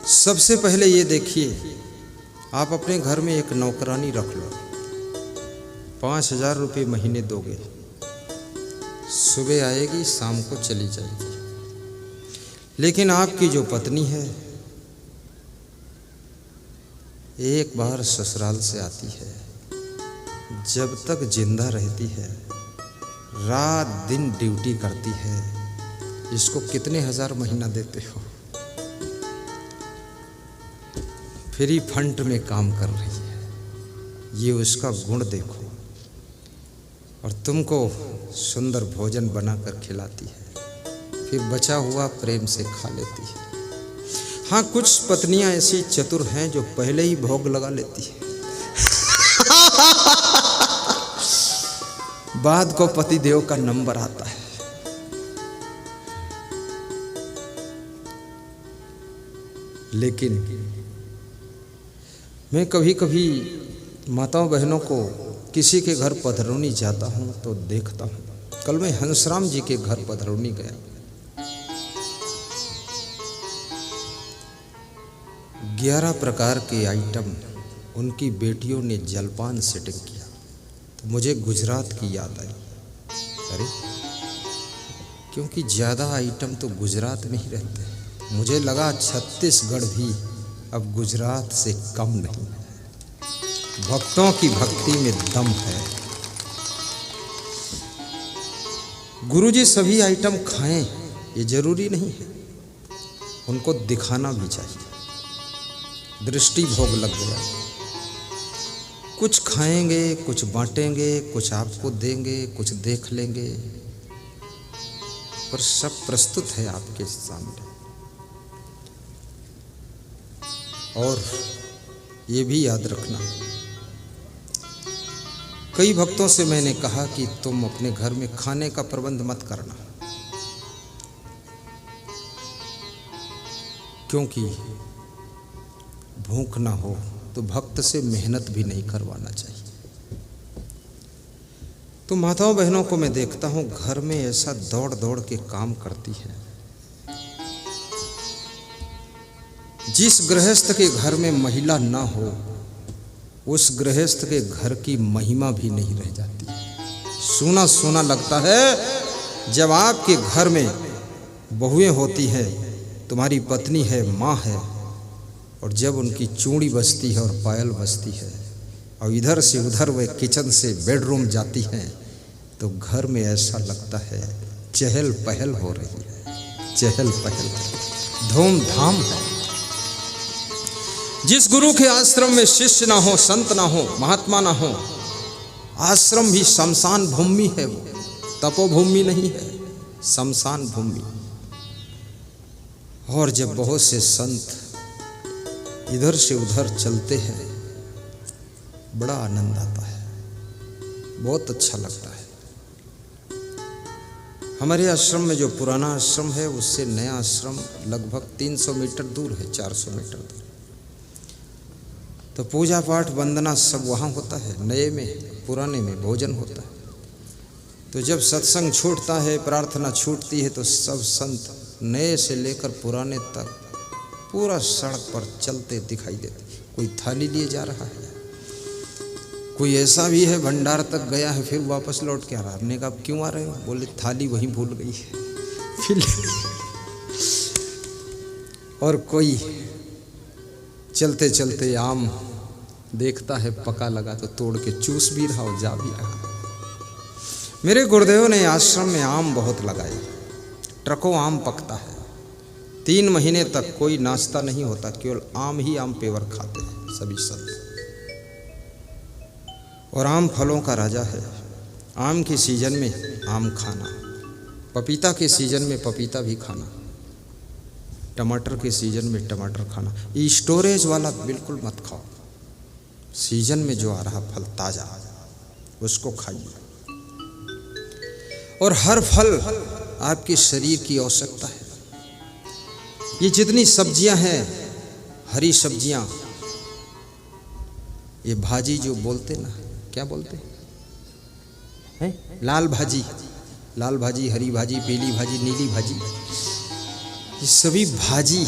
सबसे पहले ये देखिए, आप अपने घर में एक नौकरानी रख लो, 5,000 रुपये महीने दोगे, सुबह आएगी शाम को चली जाएगी। लेकिन आपकी जो पत्नी है, एक बार ससुराल से आती है, जब तक जिंदा रहती है रात दिन ड्यूटी करती है। इसको कितने हजार महीना देते हो? फ्री फंड में काम कर रही है। ये उसका गुण देखो। और तुमको सुंदर भोजन बनाकर खिलाती है, फिर बचा हुआ प्रेम से खा लेती है। हाँ, कुछ पत्नियां ऐसी चतुर हैं जो पहले ही भोग लगा लेती है। बाद को पतिदेव का नंबर आता है। लेकिन मैं कभी कभी माताओं बहनों को किसी के घर पधरौनी जाता हूं तो देखता हूं। कल मैं हंसराम जी के घर पधरौनी गया। 11 प्रकार के आइटम उनकी बेटियों ने जलपान सेटिंग किया, तो मुझे गुजरात की याद आई। अरे, क्योंकि ज़्यादा आइटम तो गुजरात में ही रहते हैं। मुझे लगा छत्तीसगढ़ भी अब गुजरात से कम नहीं। भक्तों की भक्ति में दम है। गुरुजी सभी आइटम खाएं ये जरूरी नहीं है, उनको दिखाना भी चाहिए। दृष्टि भोग लग गया। कुछ खाएंगे, कुछ बांटेंगे, कुछ आपको देंगे, कुछ देख लेंगे, पर सब प्रस्तुत है आपके सामने। और ये भी याद रखना, कई भक्तों से मैंने कहा कि तुम अपने घर में खाने का प्रबंध मत करना, क्योंकि भूख ना हो तो भक्त से मेहनत भी नहीं करवाना चाहिए। तो माताओं बहनों को मैं देखता हूं घर में ऐसा दौड़ दौड़ के काम करती है। जिस गृहस्थ के घर में महिला ना हो, उस गृहस्थ के घर की महिमा भी नहीं रह जाती। सूना सूना लगता है। जब आपके घर में बहुएं होती हैं, तुम्हारी पत्नी है, माँ है, और जब उनकी चूड़ी बजती है और पायल बजती है, और इधर से उधर वे किचन से बेडरूम जाती हैं, तो घर में ऐसा लगता है चहल पहल हो रही है। चहल पहल, धूमधाम है। जिस गुरु के आश्रम में शिष्य ना हो, संत ना हो, महात्मा ना हो, आश्रम भी शमशान भूमि है। वो तपोभूमि नहीं है, शमशान भूमि। और जब बहुत से संत इधर से उधर चलते हैं, बड़ा आनंद आता है, बहुत अच्छा लगता है। हमारे आश्रम में जो पुराना आश्रम है, उससे नया आश्रम लगभग 300 मीटर दूर है, 400 मीटर दूर। तो पूजा पाठ वंदना सब वहाँ होता है। नए में, पुराने में भोजन होता है। तो जब सत्संग छूटता है, प्रार्थना छूटती है, तो सब संत नए से लेकर पुराने तक पूरा सड़क पर चलते दिखाई देते। कोई थाली लिए जा रहा है, कोई ऐसा भी है भंडार तक गया है, फिर वापस लौट के आ रहा है। हमने कहा क्यों आ रहे हो? बोले थाली वहीं भूल गई है। फिर और कोई चलते चलते आम देखता है पका लगा तो तोड़ के चूस भी रहा और जा भी रहा। मेरे गुरुदेव ने आश्रम में आम बहुत लगाए, ट्रकों आम पकता है। 3 महीने तक कोई नाश्ता नहीं होता, केवल आम ही आम पेवर खाते हैं सभी संत। और आम फलों का राजा है। आम के सीजन में आम खाना, पपीता के सीजन में पपीता भी खाना, टमाटर के सीजन में टमाटर खाना। स्टोरेज वाला बिल्कुल मत खाओ। सीजन में जो आ रहा फल ताजा, उसको खाइए। और हर फल आपके शरीर की आवश्यकता है। ये जितनी सब्जियां हैं, हरी सब्जियां, ये भाजी जो बोलते ना, क्या बोलते हैं? लाल भाजी, लाल भाजी, हरी भाजी, पीली भाजी, नीली भाजी, ये सभी भाजी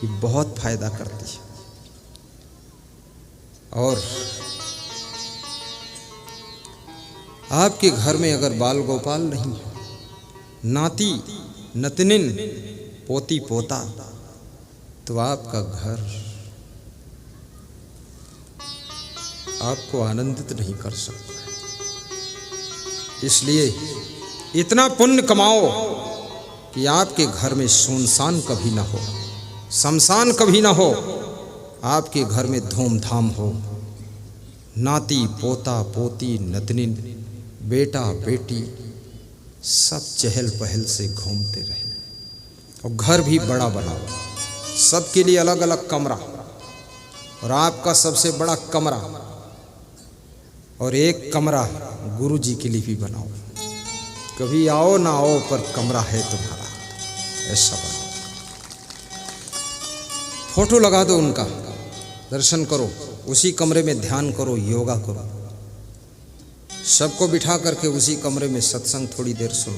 ये बहुत फायदा करती है। और आपके घर में अगर बाल गोपाल नहीं है, नाती नतनिन पोती पोता, तो आपका घर आपको आनंदित नहीं कर सकता। इसलिए इतना पुण्य कमाओ कि आपके घर में सुनसान कभी ना हो, शमशान कभी ना हो, आपके घर में धूमधाम हो। नाती पोता पोती नतनिन बेटा बेटी सब चहल पहल से घूमते रहे। और घर भी बड़ा बनाओ, सबके लिए अलग अलग कमरा, और आपका सबसे बड़ा कमरा, और एक कमरा गुरु जी के लिए भी बनाओ। कभी आओ ना आओ पर कमरा है तुम्हारा, ऐसा बनाओ। फोटो लगा दो उनका, दर्शन करो, उसी कमरे में ध्यान करो, योगा करो। सबको बिठा करके उसी कमरे में सत्संग थोड़ी देर सुनो,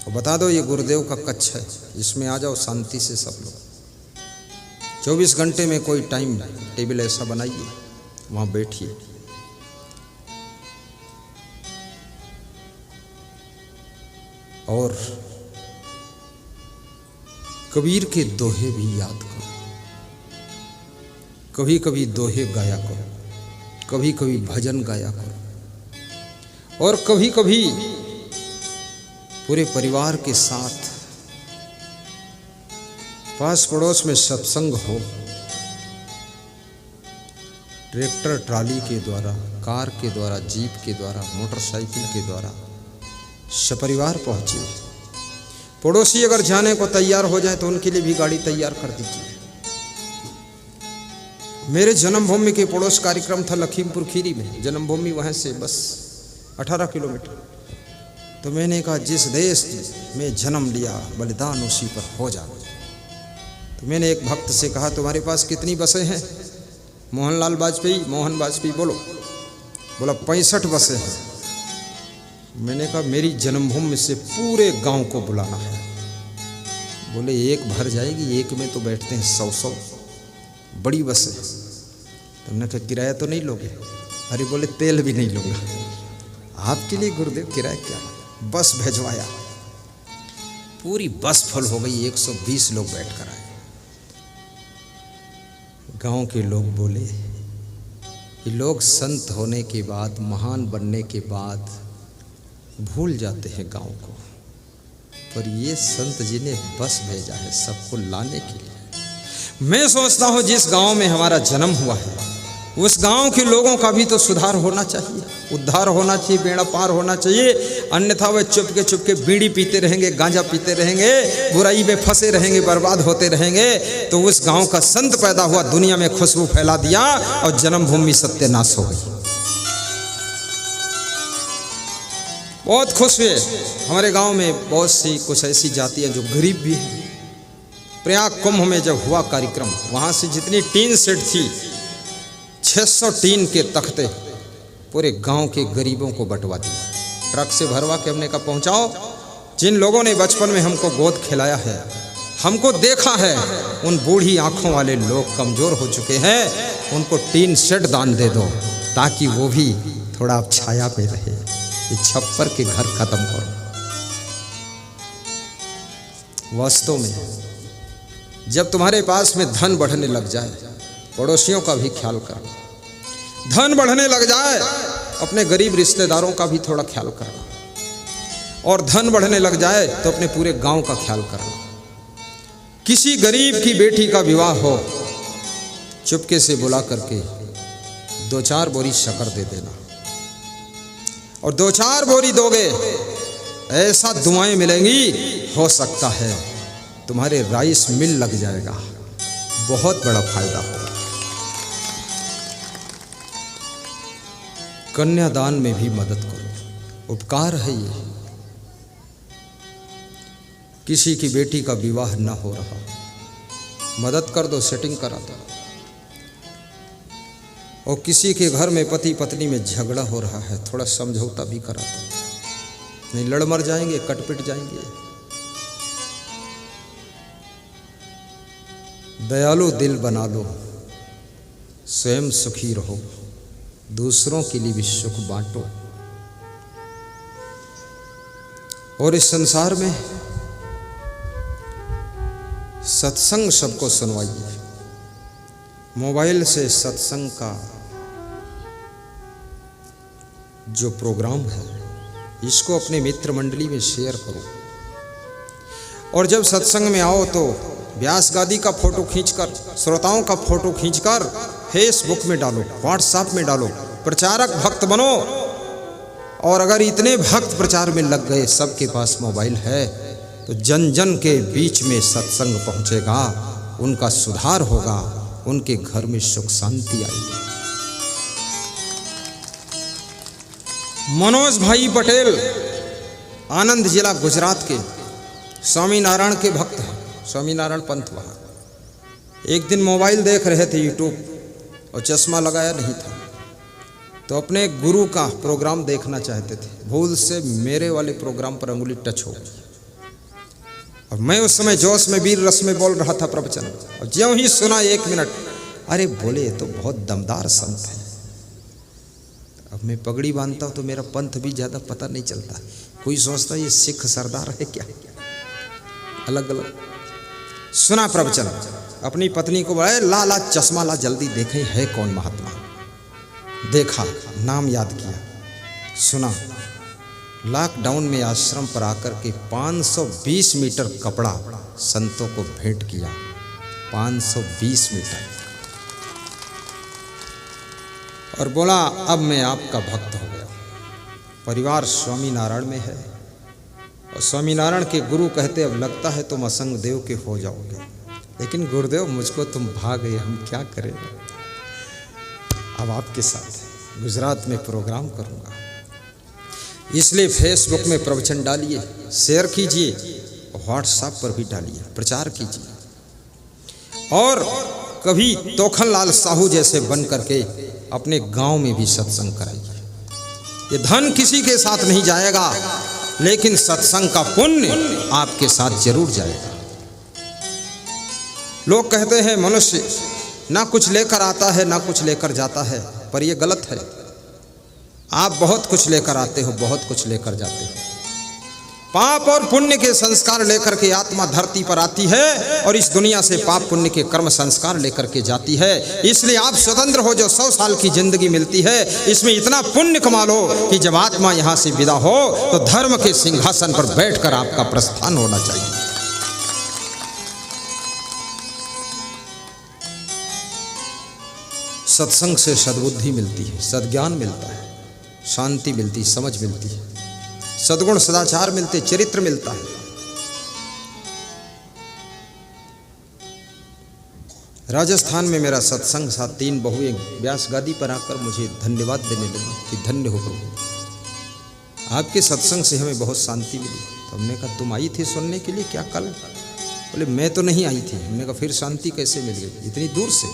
और बता दो ये गुरुदेव का कक्ष है, इसमें आ जाओ शांति से सब लोग। 24 घंटे में कोई टाइम टेबल ऐसा बनाइए, वहाँ बैठिए। और कबीर के दोहे भी याद करो, कभी कभी दोहे गाया करो, कभी कभी भजन गाया करो, और कभी कभी पूरे परिवार के साथ पास पड़ोस में सत्संग हो, ट्रैक्टर ट्राली के द्वारा, कार के द्वारा, जीप के द्वारा, मोटरसाइकिल के द्वारा सपरिवार पहुंचिए। पड़ोसी अगर जाने को तैयार हो जाए तो उनके लिए भी गाड़ी तैयार कर दीजिए। मेरे जन्मभूमि के पड़ोस कार्यक्रम था लखीमपुर खीरी में, जन्मभूमि वहाँ से बस 18 किलोमीटर। तो मैंने कहा जिस देश में जन्म लिया बलिदान उसी पर हो जा। तो मैंने एक भक्त से कहा तुम्हारे पास कितनी बसें हैं? मोहन वाजपेयी बोलो। बोला 65 बसें हैं। मैंने कहा मेरी जन्मभूमि से पूरे गांव को बुलाना है। बोले एक भर जाएगी, एक में तो बैठते हैं 100-100, बड़ी बस है। तुमने कहा किराया तो नहीं लोगे? अरे बोले तेल भी नहीं लूँगा। आपके लिए गुरुदेव किराया क्या? बस भेजवाया, पूरी बस फुल हो गई, 120 लोग बैठ कर आए। गांव के लोग बोले ये लोग संत होने के बाद, महान बनने के बाद भूल जाते हैं गांव को, पर ये संत जी ने बस भेजा है सबको लाने के लिए। मैं सोचता हूँ जिस गांव में हमारा जन्म हुआ है उस गांव के लोगों का भी तो सुधार होना चाहिए, उद्धार होना चाहिए, बेड़ा पार होना चाहिए। अन्यथा वे चुपके बीड़ी पीते रहेंगे, गांजा पीते रहेंगे, बुराई में फंसे रहेंगे, बर्बाद होते रहेंगे। तो उस गांव का संत पैदा हुआ, दुनिया में खुशबू फैला दिया और जन्मभूमि सत्यानाश हो गई। बहुत खुश हुए। हमारे गांव में बहुत सी कुछ ऐसी जातियां जो गरीब भी हैं। प्रयाग कुंभ में जब हुआ कार्यक्रम, वहां से जितनी टीन सेट थी 600 टीन के तख्ते पूरे गांव के गरीबों को बंटवा दिया। ट्रक से भरवा के हमने कहा पहुंचाओ, जिन लोगों ने बचपन में हमको गोद खिलाया है, हमको देखा है, उन बूढ़ी आंखों वाले लोग कमजोर हो चुके हैं, उनको टीन सेट दान दे दो ताकि वो भी थोड़ा अब छाया पे रहे। ये छप्पर के घर खत्म करो। वास्तव में जब तुम्हारे पास में धन बढ़ने लग जाए, पड़ोसियों का भी ख्याल करना। धन बढ़ने लग जाए, अपने गरीब रिश्तेदारों का भी थोड़ा ख्याल करना। और धन बढ़ने लग जाए तो अपने पूरे गांव का ख्याल करना। किसी गरीब की बेटी का विवाह हो, चुपके से बुला करके 2-4 बोरी शक्कर दे देना, और 2-4 बोरी दोगे, ऐसा दुआएं मिलेंगी, हो सकता है तुम्हारे राइस मिल लग जाएगा, बहुत बड़ा फायदा होगा। कन्यादान में भी मदद करो, उपकार है ये। किसी की बेटी का विवाह न हो रहा, मदद कर दो, सेटिंग करा दो। और किसी के घर में पति पत्नी में झगड़ा हो रहा है, थोड़ा समझौता भी करा दो, नहीं लड़ मर जाएंगे, कटपिट जाएंगे। दयालु दिल बना लो, स्वयं सुखी रहो, दूसरों के लिए भी सुख बांटो। और इस संसार में सत्संग सबको सुनवाइए। मोबाइल से सत्संग का जो प्रोग्राम है इसको अपने मित्र मंडली में शेयर करो। और जब सत्संग में आओ तो व्यास गादी का फोटो खींचकर, श्रोताओं का फोटो खींचकर फेसबुक में डालो, व्हाट्सएप में डालो, प्रचारक भक्त बनो। और अगर इतने भक्त प्रचार में लग गए, सबके पास मोबाइल है, तो जन जन के बीच में सत्संग पहुंचेगा, उनका सुधार होगा, उनके घर में सुख शांति आएगी। मनोज भाई पटेल आनंद जिला गुजरात के स्वामीनारायण के भक्त हैं, स्वामीनारायण पंथ वहाँ। एक दिन मोबाइल देख रहे थे यूट्यूब और चश्मा लगाया नहीं था, तो अपने गुरु का प्रोग्राम देखना चाहते थे। भूल से मेरे वाले प्रोग्राम पर अंगुली टच हो गई और मैं उस समय जोश में वीर रस में बोल रहा था प्रवचन, और ज्यों ही सुना 1 मिनट, अरे बोले ये तो बहुत दमदार संत है। अब मैं पगड़ी बांधता हूँ तो मेरा पंथ भी ज़्यादा पता नहीं चलता। कोई सोचता ये सिख सरदार है क्या, अलग अलग। सुना प्रवचन, अपनी पत्नी को बोला ला ला चश्मा ला, जल्दी देखें है कौन महात्मा। देखा, नाम याद किया, सुना। लॉकडाउन में आश्रम पर आकर के 520 मीटर कपड़ा संतों को भेंट किया, 520 मीटर, और बोला अब मैं आपका भक्त हो गया। परिवार स्वामीनारायण में है और स्वामीनारायण के गुरु कहते अब लगता है तुम असंग देव के हो जाओगे, लेकिन गुरुदेव मुझको तुम भाग गए, हम क्या करें। अब आपके साथ गुजरात में प्रोग्राम करूंगा, इसलिए फेसबुक में प्रवचन डालिए, शेयर कीजिए, व्हाट्सएप पर भी डालिए, प्रचार कीजिए। और कभी तोखनलाल साहू जैसे बन करके अपने गांव में भी सत्संग कराइए। ये धन किसी के साथ नहीं जाएगा, लेकिन सत्संग का पुण्य आपके साथ जरूर जाएगा। लोग कहते हैं मनुष्य ना कुछ लेकर आता है ना कुछ लेकर जाता है, पर यह गलत है। आप बहुत कुछ लेकर आते हो, बहुत कुछ लेकर जाते हो। पाप और पुण्य के संस्कार लेकर के आत्मा धरती पर आती है और इस दुनिया से पाप पुण्य के कर्म संस्कार लेकर के जाती है। इसलिए आप स्वतंत्र हो, जो 100 साल की जिंदगी मिलती है, इसमें इतना पुण्य कमा लो कि जब आत्मा यहाँ से विदा हो तो धर्म के सिंहासन पर बैठकर आपका प्रस्थान होना चाहिए। सत्संग से सद्बुद्धि मिलती है, सद्ज्ञान मिलता है, शांति मिलती, समझ मिलती है, सद्गुण सदाचार मिलते, चरित्र मिलता है। राजस्थान में मेरा सत्संग था, 3 बहुएं व्यास गादी पर आकर मुझे धन्यवाद देने लगी कि धन्य हो प्रभु, आपके सत्संग से हमें बहुत शांति मिली। तो हमने कहा तुम आई थी सुनने के लिए क्या कल? बोले मैं तो नहीं आई थी। हमने कहा फिर शांति कैसे मिल गई इतनी दूर से?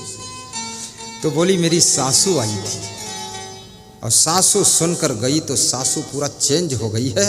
तो बोली मेरी सासू आई थी और सासू सुनकर गई तो सासू पूरा चेंज हो गई है